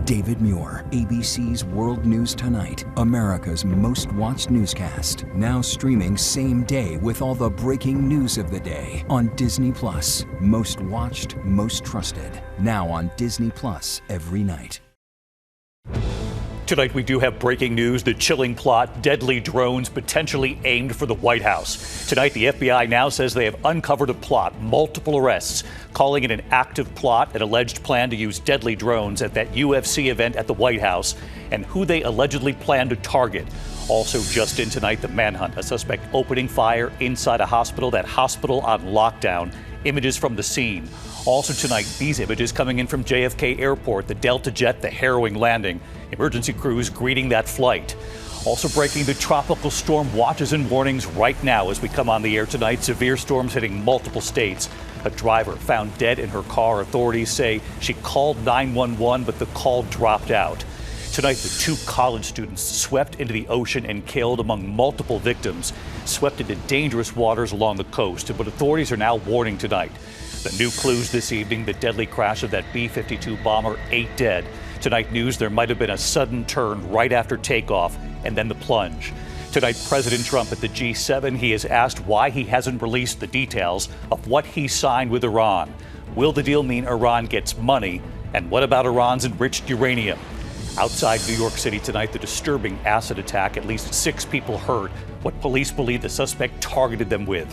David Muir, ABC's World News Tonight, America's most watched newscast. Now streaming same day with all the breaking news of the day on Disney+. Most watched, most trusted. Now on Disney+ every night. Tonight we do have breaking news, the chilling plot, deadly drones potentially aimed for the White House. Tonight the FBI now says they have uncovered a plot, multiple arrests, calling it an active plot, an alleged plan to use deadly drones at that UFC event at the White House, and who they allegedly plan to target. Also just in tonight, the manhunt, a suspect opening fire inside a hospital, that hospital on lockdown. Images from the scene. Also tonight, these images coming in from JFK Airport, the Delta jet, the harrowing landing. Emergency crews greeting that flight. Also breaking, the tropical storm watches and warnings right now as we come on the air tonight. Severe storms hitting multiple states. A driver found dead in her car. Authorities say she called 911, but the call dropped out. Tonight, the two college students swept into the ocean and killed, among multiple victims, swept into dangerous waters along the coast. But authorities are now warning tonight. The new clues this evening, the deadly crash of that B-52 bomber, 8 dead. Tonight news, there might have been a sudden turn right after takeoff and then the plunge. Tonight, President Trump at the G7, he is asked why he hasn't released the details of what he signed with Iran. Will the deal mean Iran gets money? And what about Iran's enriched uranium? Outside New York City tonight, the disturbing acid attack, at least 6 people hurt, what police believe the suspect targeted them with.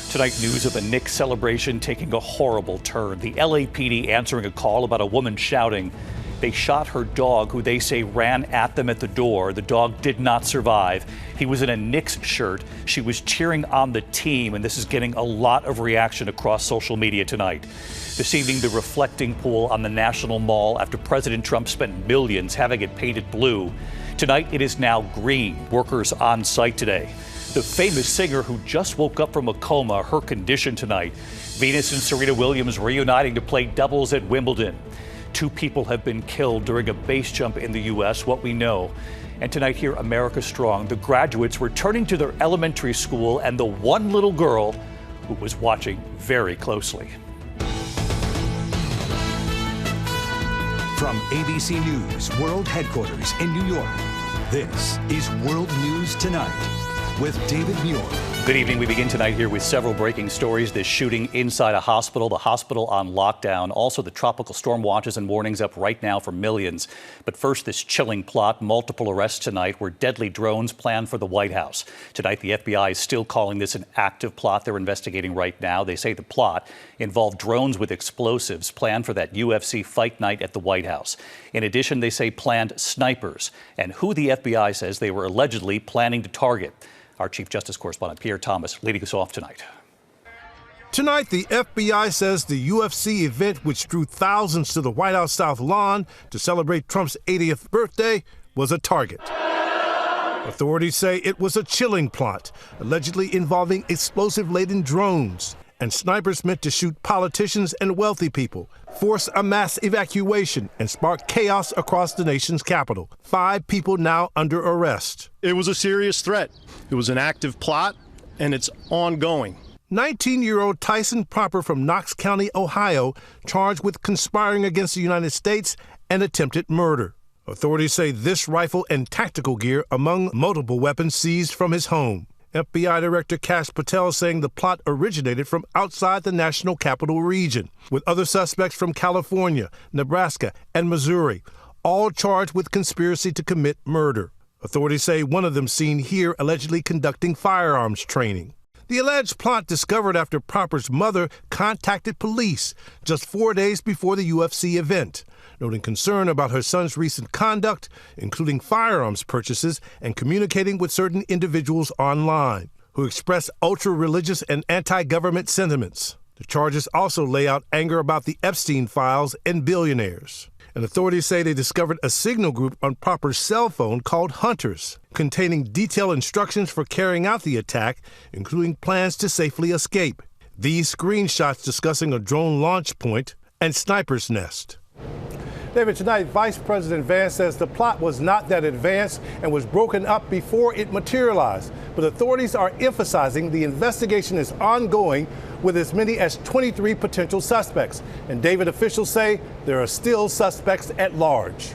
Tonight, news of a Knicks celebration taking a horrible turn. The LAPD answering a call about a woman shouting they shot her dog, who they say ran at them at the door. The dog did not survive. He was in a Knicks shirt. She was cheering on the team, and this is getting a lot of reaction across social media tonight. This evening, the reflecting pool on the National Mall after President Trump spent millions having it painted blue. Tonight, it is now green. Workers on site today. The famous singer who just woke up from a coma, her condition tonight. Venus and Serena Williams reuniting to play doubles at Wimbledon. 2 people have been killed during a base jump in the U.S., what we know. And tonight here, America Strong, the graduates returning to their elementary school and the one little girl who was watching very closely. From ABC News World Headquarters in New York, this is World News Tonight with David Muir. Good evening. We begin tonight here with several breaking stories. This shooting inside a hospital, the hospital on lockdown. Also, the tropical storm watches and warnings up right now for millions. But first, this chilling plot, multiple arrests tonight were deadly drones planned for the White House. Tonight, the FBI is still calling this an active plot they're investigating right now. They say the plot involved drones with explosives planned for that UFC fight night at the White House. In addition, they say planned snipers and who the FBI says they were allegedly planning to target. Our Chief Justice correspondent Pierre Thomas leading us off tonight. Tonight, the FBI says the UFC event, which drew thousands to the White House South Lawn to celebrate Trump's 80th birthday, was a target. Authorities say it was a chilling plot, allegedly involving explosive-laden drones and snipers meant to shoot politicians and wealthy people, force a mass evacuation, and spark chaos across the nation's capital. 5 people now under arrest. It was a serious threat. It was an active plot, and it's ongoing. 19-year-old Tyson Proper from Knox County, Ohio, charged with conspiring against the United States and attempted murder. Authorities say this rifle and tactical gear among multiple weapons seized from his home. FBI Director Kash Patel saying the plot originated from outside the national capital region, with other suspects from California, Nebraska, and Missouri, all charged with conspiracy to commit murder. Authorities say one of them seen here allegedly conducting firearms training. The alleged plot discovered after Proper's mother contacted police just 4 days before the UFC event, noting concern about her son's recent conduct, including firearms purchases and communicating with certain individuals online who express ultra-religious and anti-government sentiments. The charges also lay out anger about the Epstein files and billionaires. And authorities say they discovered a signal group on Proper's cell phone called Hunters, containing detailed instructions for carrying out the attack, including plans to safely escape. These screenshots discussing a drone launch point and sniper's nest. David, tonight, Vice President Vance says the plot was not that advanced and was broken up before it materialized. But authorities are emphasizing the investigation is ongoing with as many as 23 potential suspects. And David, officials say there are still suspects at large.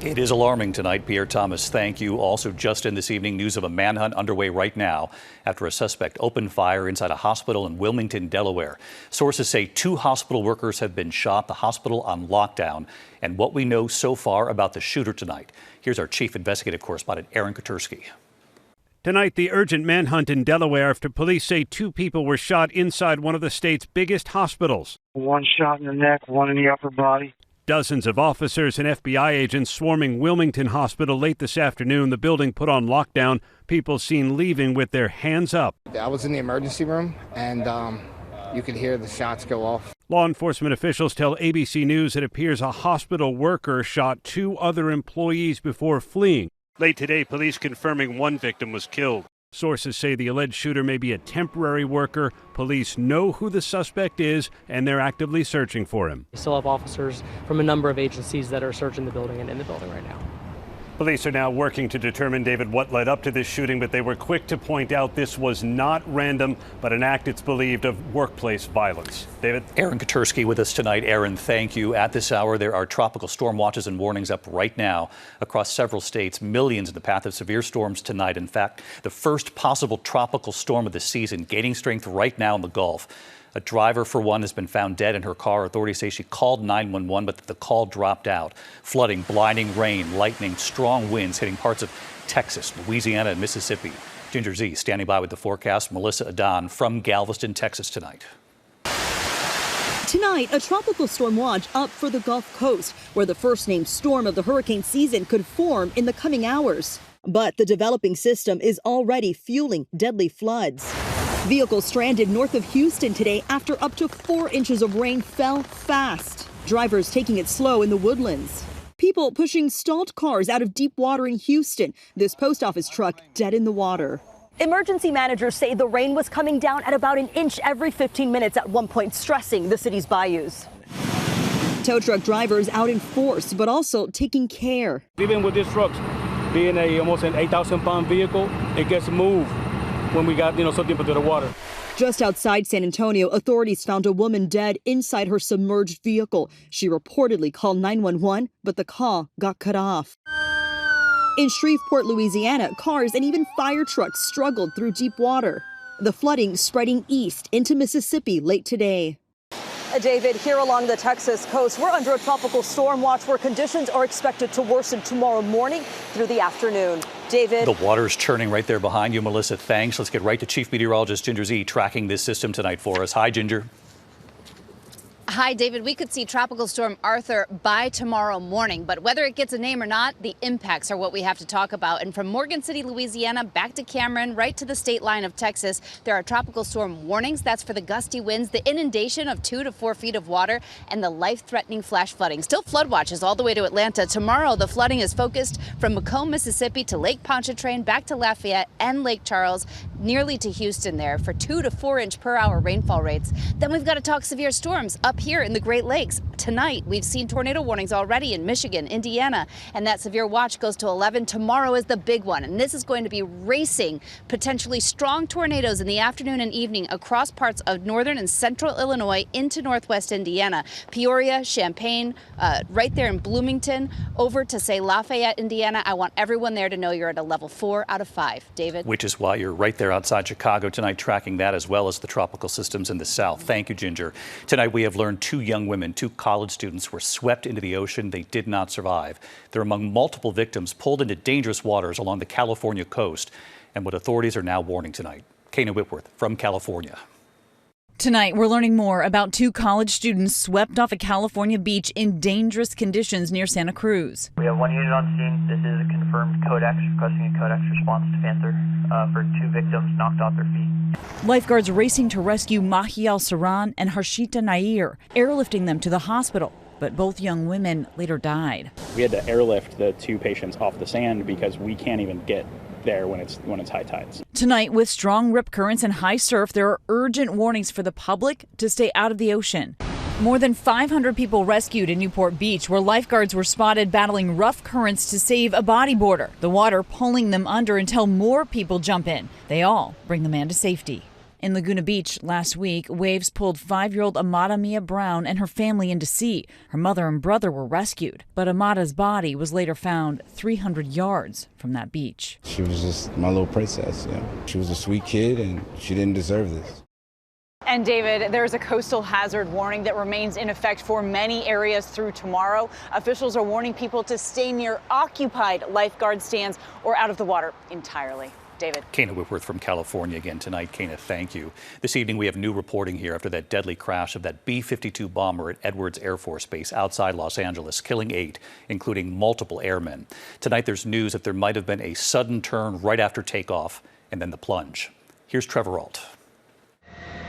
It is alarming tonight. Pierre Thomas, thank you. Also, just in this evening, news of a manhunt underway right now after a suspect opened fire inside a hospital in Wilmington, Delaware. Sources say 2 hospital workers have been shot, the hospital on lockdown, and what we know so far about the shooter tonight. Here's our chief investigative correspondent, Aaron Katursky. Tonight, the urgent manhunt in Delaware after police say 2 people were shot inside one of the state's biggest hospitals. 1 shot in the neck, 1 in the upper body. Dozens of officers and FBI agents swarming Wilmington Hospital late this afternoon. The building put on lockdown. People seen leaving with their hands up. I was in the emergency room, and you could hear the shots go off. Law enforcement officials tell ABC News it appears a hospital worker shot 2 other employees before fleeing. Late today, police confirming 1 victim was killed. Sources say the alleged shooter may be a temporary worker. Police know who the suspect is, and they're actively searching for him. We still have officers from a number of agencies that are searching the building and in the building right now. Police are now working to determine, David, what led up to this shooting, but they were quick to point out this was not random, but an act, it's believed, of workplace violence. David? Aaron Katursky with us tonight. Aaron, thank you. At this hour, there are tropical storm watches and warnings up right now across several states. Millions in the path of severe storms tonight. In fact, the first possible tropical storm of the season, gaining strength right now in the Gulf. A driver, for one, has been found dead in her car. Authorities say she called 911, but the call dropped out. Flooding, blinding rain, lightning, strong winds hitting parts of Texas, Louisiana, and Mississippi. Ginger Z standing by with the forecast. Melissa Adon from Galveston, Texas tonight. Tonight, a tropical storm watch up for the Gulf Coast, where the first named storm of the hurricane season could form in the coming hours. But the developing system is already fueling deadly floods. Vehicles stranded north of Houston today after up to 4 inches of rain fell fast. Drivers taking it slow in the woodlands. People pushing stalled cars out of deep water in Houston. This post office truck dead in the water. Emergency managers say the rain was coming down at about an inch every 15 minutes at one point, stressing the city's bayous. Tow truck drivers out in force, but also taking care. Even with this truck being almost an 8,000-pound vehicle, it gets moved when we got, so deep into the water. Just outside San Antonio, authorities found a woman dead inside her submerged vehicle. She reportedly called 911, but the call got cut off. In Shreveport, Louisiana, cars and even fire trucks struggled through deep water. The flooding spreading east into Mississippi late today. David, here along the Texas coast, we're under a tropical storm watch where conditions are expected to worsen tomorrow morning through the afternoon. David? The water's churning right there behind you, Melissa. Thanks. Let's get right to Chief Meteorologist Ginger Z tracking this system tonight for us. Hi, Ginger. Hi, David. We could see Tropical Storm Arthur by tomorrow morning, but whether it gets a name or not, the impacts are what we have to talk about. And from Morgan City, Louisiana, back to Cameron, right to the state line of Texas, there are tropical storm warnings. That's for the gusty winds, the inundation of 2 to 4 feet of water, and the life-threatening flash flooding. Still flood watches all the way to Atlanta. Tomorrow, the flooding is focused from Macomb, Mississippi to Lake Pontchartrain, back to Lafayette and Lake Charles, nearly to Houston there for 2 to 4 inch per hour rainfall rates. Then we've got to talk severe storms up here in the Great Lakes. Tonight, we've seen tornado warnings already in Michigan, Indiana, and that severe watch goes to 11. Tomorrow is the big one, and this is going to be racing potentially strong tornadoes in the afternoon and evening across parts of northern and central Illinois into northwest Indiana. Peoria, Champaign, right there in Bloomington, over to, say, Lafayette, Indiana. I want everyone there to know you're at a level 4 out of 5. David? Which is why you're right there outside Chicago tonight, tracking that as well as the tropical systems in the south. Thank you, Ginger. Tonight, we have learned 2 young women, 2 college students, were swept into the ocean. They did not survive. They're among multiple victims pulled into dangerous waters along the California coast, and what authorities are now warning tonight. Kayna Whitworth from California. Tonight, we're learning more about 2 college students swept off a California beach in dangerous conditions near Santa Cruz. We have 1 unit on scene. This is a confirmed Codex, requesting a Codex response to Panther for 2 victims knocked off their feet. Lifeguards racing to rescue Mahi Al-Saran and Harshita Nair, airlifting them to the hospital. But both young women later died. We had to airlift the 2 patients off the sand because we can't even get there when it's high tides. Tonight, with strong rip currents and high surf, there are urgent warnings for the public to stay out of the ocean. More than 500 people rescued in Newport Beach, where lifeguards were spotted battling rough currents to save a bodyboarder. The water pulling them under until more people jump in. They all bring the man to safety. In Laguna Beach last week, waves pulled 5-year-old Amada Mia Brown and her family into sea. Her mother and brother were rescued, but Amada's body was later found 300 yards from that beach. She was just my little princess. Yeah. She was a sweet kid, and she didn't deserve this. And David, there's a coastal hazard warning that remains in effect for many areas through tomorrow. Officials are warning people to stay near occupied lifeguard stands or out of the water entirely. David. Kayna Whitworth from California again tonight. Kayna, thank you. This evening we have new reporting here after that deadly crash of that B-52 bomber at Edwards Air Force Base outside Los Angeles, killing 8, including multiple airmen. Tonight there's news that there might have been a sudden turn right after takeoff and then the plunge. Here's Trevor Ault.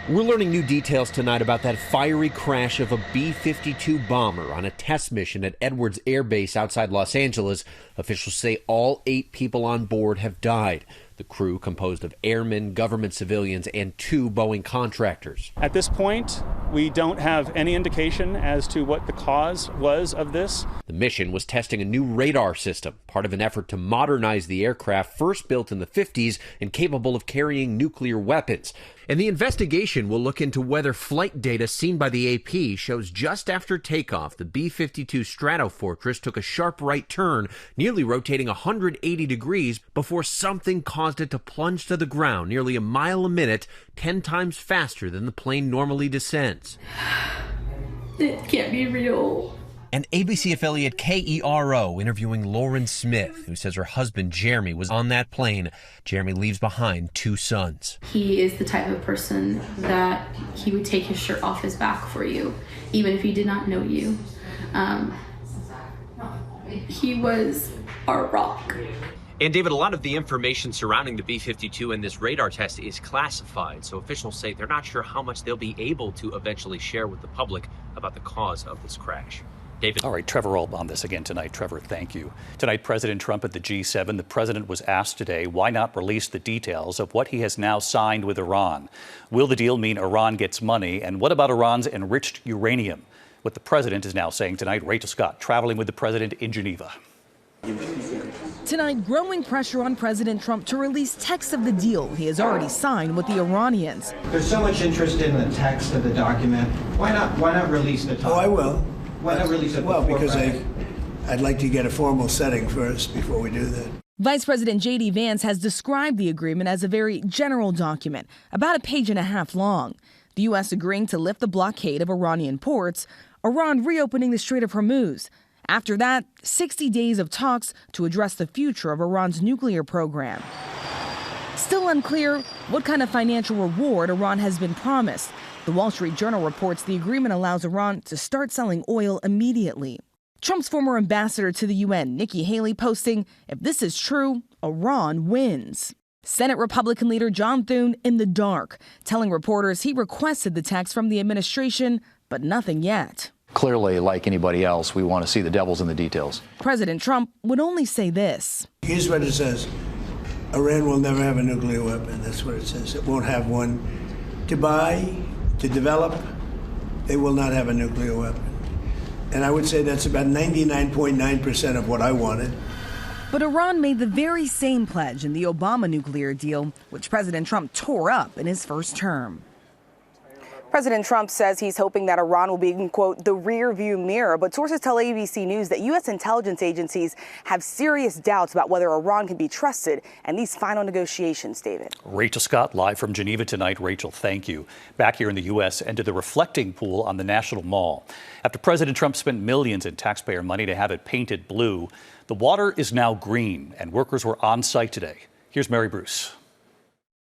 We're learning new details tonight about that fiery crash of a B-52 bomber on a test mission at Edwards Air Base outside Los Angeles. Officials say all 8 people on board have died. The crew, composed of airmen, government civilians, and 2 Boeing contractors. At this point, we don't have any indication as to what the cause was of this. The mission was testing a new radar system, part of an effort to modernize the aircraft first built in the 50s and capable of carrying nuclear weapons. And the investigation will look into whether flight data seen by the AP shows just after takeoff, the B-52 Stratofortress took a sharp right turn, nearly rotating 180 degrees before something caused it to plunge to the ground nearly a mile a minute, 10 times faster than the plane normally descends. It can't be real. And ABC affiliate KERO interviewing Lauren Smith, who says her husband Jeremy was on that plane. Jeremy leaves behind 2 sons. He is the type of person that he would take his shirt off his back for you, even if he did not know you. He was our rock. And David, a lot of the information surrounding the B-52 and this radar test is classified, so officials say they're not sure how much they'll be able to eventually share with the public about the cause of this crash. David. All right, Trevor Ault on this again tonight. Trevor, thank you. Tonight, President Trump at the G7. The president was asked today, why not release the details of what he has now signed with Iran? Will the deal mean Iran gets money? And what about Iran's enriched uranium? What the president is now saying tonight. Rachel Scott traveling with the president in Geneva. Tonight, growing pressure on President Trump to release text of the deal he has already signed with the Iranians. There's so much interest in the text of the document. Why not release the top? Oh, I will. Why not release it? Well, because I'd like to get a formal setting first before we do that. Vice President J.D. Vance has described the agreement as a very general document, about a page and a half long. The U.S. agreeing to lift the blockade of Iranian ports, Iran reopening the Strait of Hormuz. After that, 60 days of talks to address the future of Iran's nuclear program. Still unclear what kind of financial reward Iran has been promised. The Wall Street Journal reports the agreement allows Iran to start selling oil immediately. Trump's former ambassador to the UN, Nikki Haley, posting, if this is true, Iran wins. Senate Republican leader John Thune in the dark, telling reporters he requested the text from the administration, but nothing yet. Clearly, like anybody else, we want to see the devils in the details. President Trump would only say this. Here's what it says. Iran will never have a nuclear weapon. That's what it says. It won't have one to buy, to develop. They will not have a nuclear weapon. And I would say that's about 99.9% of what I wanted. But Iran made the very same pledge in the Obama nuclear deal, which President Trump tore up in his first term. President Trump says he's hoping that Iran will be in, quote, the rear view mirror. But sources tell ABC News that U.S. intelligence agencies have serious doubts about whether Iran can be trusted in these final negotiations, David. Rachel Scott live from Geneva tonight. Rachel, thank you. Back here in the U.S. and to the reflecting pool on the National Mall. After President Trump spent millions in taxpayer money to have it painted blue, the water is now green and workers were on site today. Here's Mary Bruce.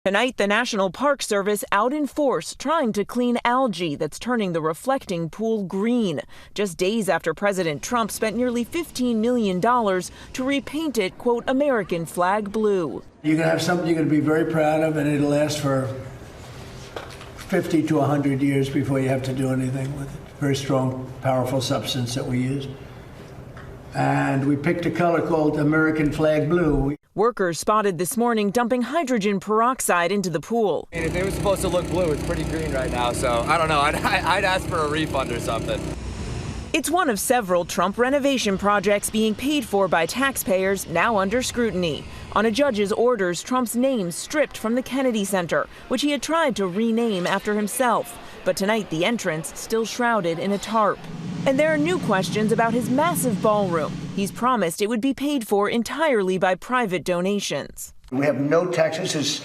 Tonight, the National Park Service out in force trying to clean algae that's turning the reflecting pool green. Just days after President Trump spent nearly $15 million to repaint it, quote, American flag blue. You're going to have something you're going to be very proud of, and it'll last for 50 to 100 years before you have to do anything with it. Very strong, powerful substance that we use. And we picked a color called American flag blue. Workers spotted this morning dumping hydrogen peroxide into the pool. If it was supposed to look blue, it's pretty green right now, so I don't know. I'd ask for a refund or something. It's one of several Trump renovation projects being paid for by taxpayers now under scrutiny. On a judge's orders, Trump's name stripped from the Kennedy Center, which he had tried to rename after himself. But tonight, the entrance still shrouded in a tarp. And there are new questions about his massive ballroom. He's promised it would be paid for entirely by private donations. We have no taxes. This is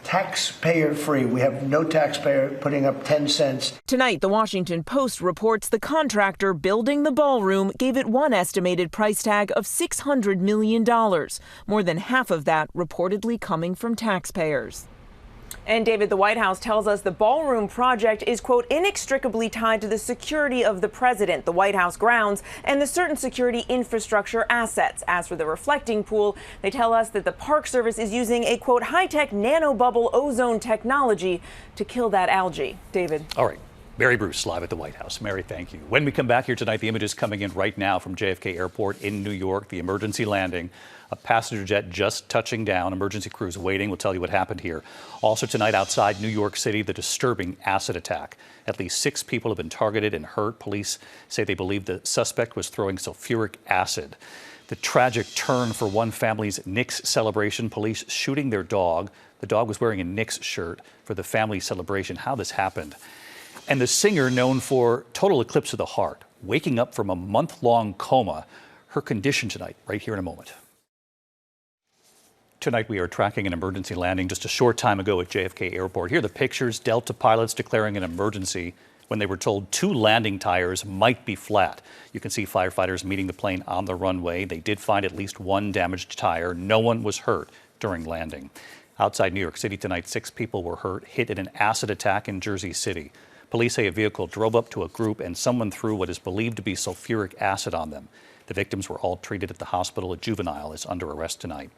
taxpayer free. We have no taxpayer putting up 10 cents. Tonight, the Washington Post reports the contractor building the ballroom gave it one estimated price tag of $600 million. More than half of that reportedly coming from taxpayers. And David, the White House tells us the ballroom project is, quote, inextricably tied to the security of the president, the White House grounds, and the certain security infrastructure assets. As for the reflecting pool, they tell us that the Park Service is using a, quote, high-tech nanobubble ozone technology to kill that algae. David. All right. Mary Bruce live at the White House. Mary, thank you. When we come back here tonight, the images coming in right now from JFK Airport in New York, the emergency landing, a passenger jet just touching down, emergency crews waiting. We'll tell you what happened here. Also tonight outside New York City, the disturbing acid attack. At least 6 people have been targeted and hurt. Police say they believe the suspect was throwing sulfuric acid. The tragic turn for one family's Knicks celebration, police shooting their dog. The dog was wearing a Knicks shirt for the family celebration. How this happened. And the singer known for total eclipse of the heart, waking up from a month-long coma. Her condition tonight, right here in a moment. Tonight we are tracking an emergency landing just a short time ago at JFK Airport. Here are the pictures, Delta pilots declaring an emergency when they were told 2 landing tires might be flat. You can see firefighters meeting the plane on the runway. They did find at least 1 damaged tire. No one was hurt during landing. Outside New York City tonight, 6 people were hurt, hit in an acid attack in Jersey City. Police say a vehicle drove up to a group and someone threw what is believed to be sulfuric acid on them. The victims were all treated at the hospital. A juvenile is under arrest tonight.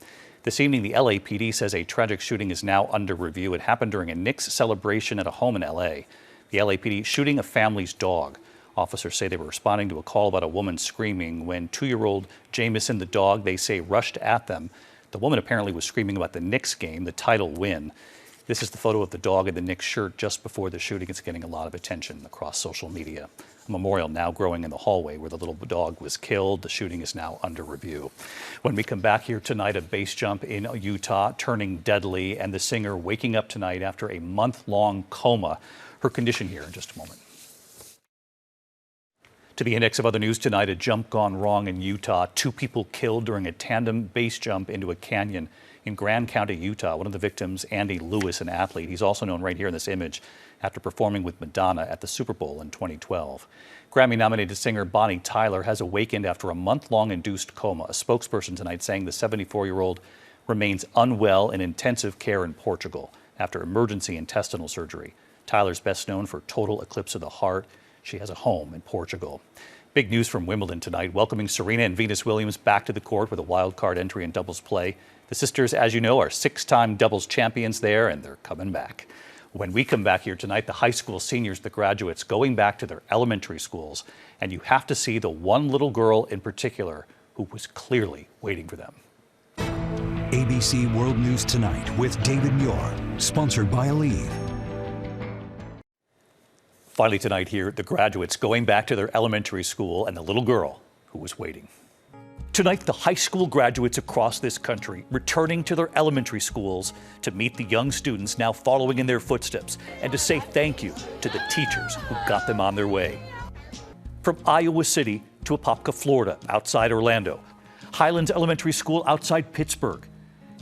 This evening, the LAPD says a tragic shooting is now under review. It happened during a Knicks celebration at a home in LA. The LAPD shooting a family's dog. Officers say they were responding to a call about a woman screaming when 2-year-old Jameson, the dog, they say rushed at them. The woman apparently was screaming about the Knicks game, the title win. This is the photo of the dog in the Knicks shirt just before the shooting. It's getting a lot of attention across social media. A memorial now growing in the hallway where the little dog was killed. The shooting is now under review. When we come back here tonight, a base jump in Utah turning deadly, and the singer waking up tonight after a month-long coma. Her condition here in just a moment. To the index of other news tonight, a jump gone wrong in Utah. 2 people killed during a tandem base jump into a canyon in Grand County, Utah. One of the victims, Andy Lewis, an athlete. He's also known right here in this image after performing with Madonna at the Super Bowl in 2012. Grammy-nominated singer Bonnie Tyler has awakened after a month-long induced coma. A spokesperson tonight saying the 74-year-old remains unwell in intensive care in Portugal after emergency intestinal surgery. Tyler's best known for total eclipse of the heart. She has a home in Portugal. Big news from Wimbledon tonight, welcoming Serena and Venus Williams back to the court with a wild card entry in doubles play. The sisters, as you know, are 6-time doubles champions there, and they're coming back. When we come back here tonight, the high school seniors, the graduates, going back to their elementary schools, and you have to see the one little girl in particular who was clearly waiting for them. ABC World News Tonight with David Muir, sponsored by Aleve. Finally tonight here, the graduates going back to their elementary school and the little girl who was waiting. Tonight, the high school graduates across this country returning to their elementary schools to meet the young students now following in their footsteps and to say thank you to the teachers who got them on their way. From Iowa City to Apopka, Florida, outside Orlando, Highlands Elementary School outside Pittsburgh,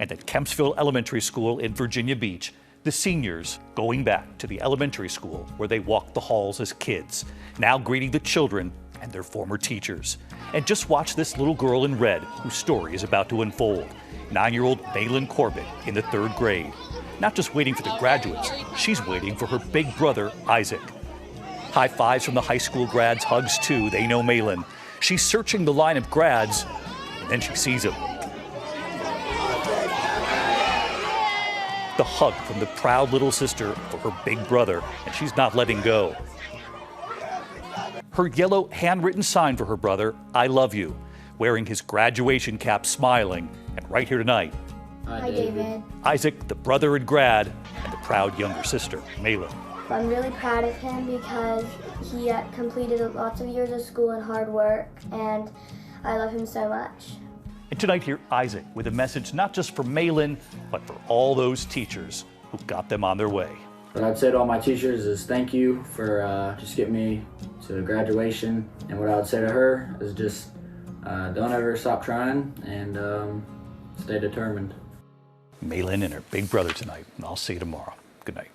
and at Kempsville Elementary School in Virginia Beach, the seniors going back to the elementary school where they walked the halls as kids, now greeting the children and their former teachers. And just watch this little girl in red whose story is about to unfold. 9-year-old Malin Corbett in the 3rd grade. Not just waiting for the graduates, she's waiting for her big brother, Isaac. High fives from the high school grads, hugs too, they know Malin. She's searching the line of grads, and then she sees him. The hug from the proud little sister for her big brother, and she's not letting go. Her yellow handwritten sign for her brother, I love you, wearing his graduation cap, smiling, and right here tonight, Hi, David. Isaac, the brother and grad, and the proud younger sister, Malin. I'm really proud of him because he completed lots of years of school and hard work, and I love him so much. And tonight, hear Isaac with a message not just for Malin, but for all those teachers who got them on their way. What I'd say to all my teachers is thank you for just getting me to graduation. And what I would say to her is just don't ever stop trying and stay determined. Malin and her big brother tonight. And I'll see you tomorrow. Good night.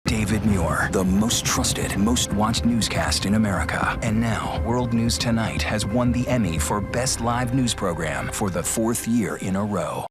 David Muir, the most trusted, most watched newscast in America. And now, World News Tonight has won the Emmy for Best Live News Program for the 4th year in a row.